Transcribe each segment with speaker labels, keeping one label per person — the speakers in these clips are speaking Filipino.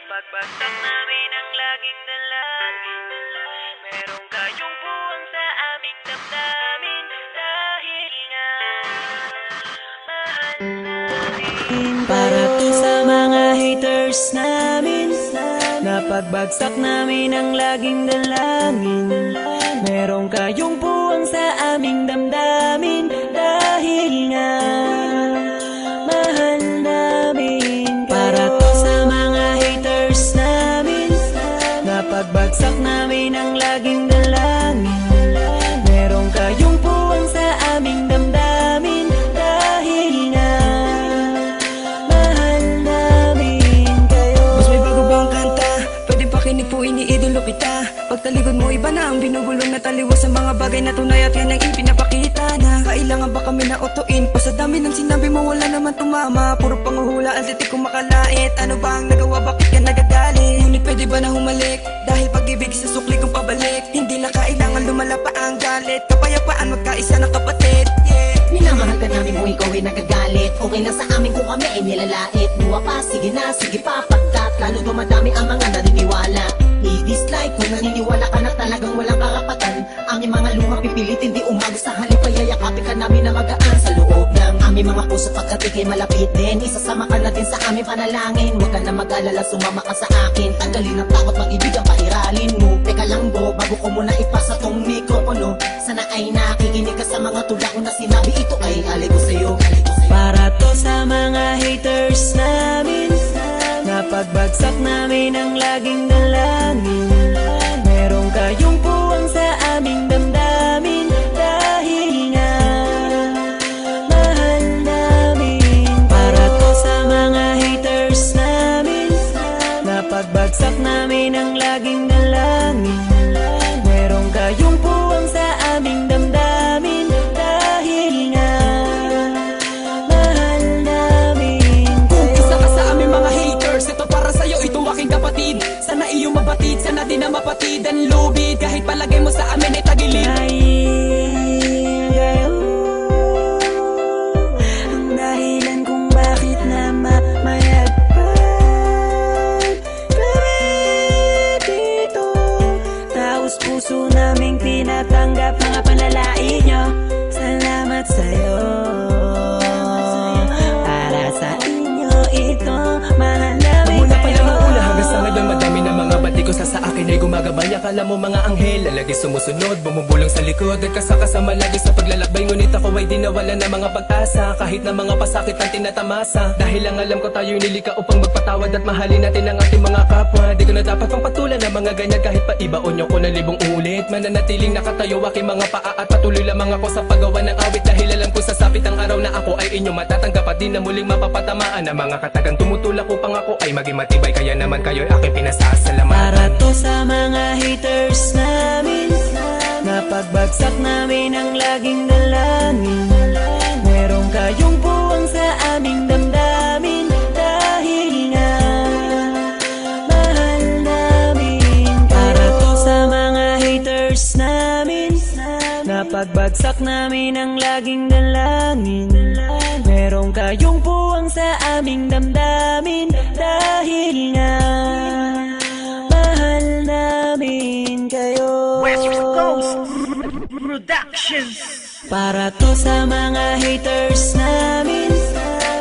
Speaker 1: Napagbagsak namin ang laging dalangin. Meron kayong buwang sa aming damdamin. Dahil nga mahal namin. Para to sa mga haters namin. Napagbagsak namin ang laging dalangin. Meron kayong buwang sa aming damdamin. Dahil nga mahal namin. Para to sa mga haters namin. Napagbagsak namin ang laging dalangin. Meron kayong buwang sa aming damdamin. Dahil nga mahal namin kayo.
Speaker 2: Mas may bago bang kanta? Pwede pakinig po, iniidolo kita. Pagtalikod mo iba na ang binubulong na taliwas sa mga bagay na tunay at yan ang ipinapakita na kailangan ba kami na otuin pa sa dami ng sinabi mo wala naman tumama. Puro panguhula ang titik kong makalait. Ano ba ang nagawa, bakit ka nagagalit? Ngunit pwede ba na humalik? Dahil pag-ibig sa sukli kong pabalik. Hindi na kailangan lumala pa ang galit. Kapayapaan magkaisa ng kapatid, yeah.
Speaker 3: Minamahal ka namin kung ikaw ay nagagalit. Okay lang sa amin kung kami ay nilalait. Buwa pa, sige na, sige pa, pagkat lalo dumadami ang mga naniniwala. I-dislike kung naniniwala ka na talagang walang karapatan. Aming mga lumang pipilitin di umaga sa halip ay yayakapin ka namin na magaan sa loob ng aming mga puso pagkat ikay malapit din. Isasama ka na din sa aming panalangin. Huwag ka na mag-alala, sumama ka sa akin. Tanggalin ang takot, mag-ibig ang pairalin mo. Teka lang bo, bago ko muna ipasa tong mikropono. Sana ay nakikinig ka sa mga tulak na sinabi. Ito ay alay ko sa'yo.
Speaker 1: Para to sa mga haters namin. Napagbagsak namin ang laging dalangin. Meron kayong buwang sa aming damdamin. Dahil nga mahal namin. Para to sa mga haters namin. Napagbagsak namin ang laging dalangin. Meron kayong buwang sa aming damdamin. Dahil nga mahal namin kayo.
Speaker 2: Isa ka sa aming mga haters. Ito para sa'yo, ito aking kapatid. Sana iyong mabatid, sana din na mapatid ang lubid. Kahit palagay mo sa amin ay tagilid.
Speaker 1: Dahil kayo ang dahilan kung bakit na mamayagpag kami dito. Taos puso naming tinatanggap mga panalait nyo. Salamat sa'yo. Para sa inyo ito, mahal namin
Speaker 2: Mula pa lang ang
Speaker 1: kayo.
Speaker 2: una hanggang sa ngayon madami na mga bati ko sa akin ay gumagabay. Akala mo mga anghel, lalagi sumusunod, bumubulong sa likod at kasakasama lagi sa paglalakbay. Ngunit ako ay di nawala na mga pag-asa, kahit na mga pasakit ang tinatamasa. Dahil ang alam ko tayo'y nilika upang magpatawad at mahalin natin ang ating mga kapwa. Di ko na dapat pang patulan ng mga ganyan kahit pa ibaon nyo ko na libong ulit. Mananatiling nakatayo aking mga paa at patuloy lamang ako sa paggawa ng awit. Dahil alam ko sasapit ang araw na ako ay inyo matatanggap at di na muling mapapatamaan ng mga katagang tumutulak upang ako ay maging matibay. Kaya naman kayo'y aking pinasasalamatan.
Speaker 1: Para to sa mga haters namin. Napagbagsak namin ang laging dalangin. Meron kayong buwang sa aming damdamin. Dahil nga mahal namin. Para to sa mga haters namin. Napagbagsak namin ang laging dalangin. Meron kayong buwang sa aming damdamin. Dahil nga mahal namin kayo. Para to sa mga haters namin.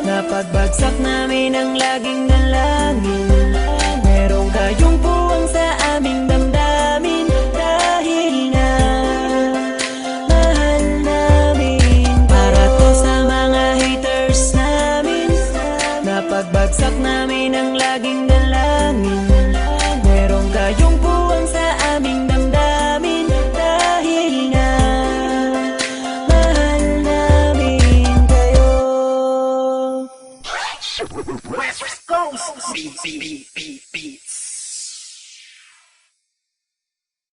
Speaker 1: Napagbagsak namin ang laging dalangin. Meron kayong buwang sa aming damdamin. Dahil nga mahal namin. Para to sa mga haters namin. Napagbagsak namin ang laging dalangin. Meron kayong buwang sa aming damdamin. Dahil nga mahal namin kayo.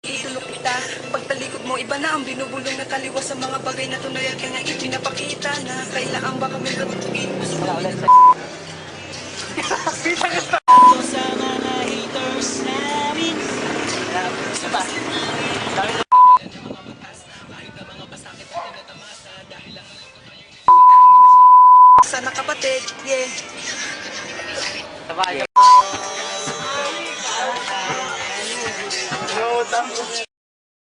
Speaker 2: Itulog kita, pagtalikod mo iba na ang binubulong na taliwas sa mga bagay na tunay at yan ang ipinapakita na kailangan ba kami lutuin.
Speaker 1: To sa mga haters namin.
Speaker 2: Sana kapatid, yeah.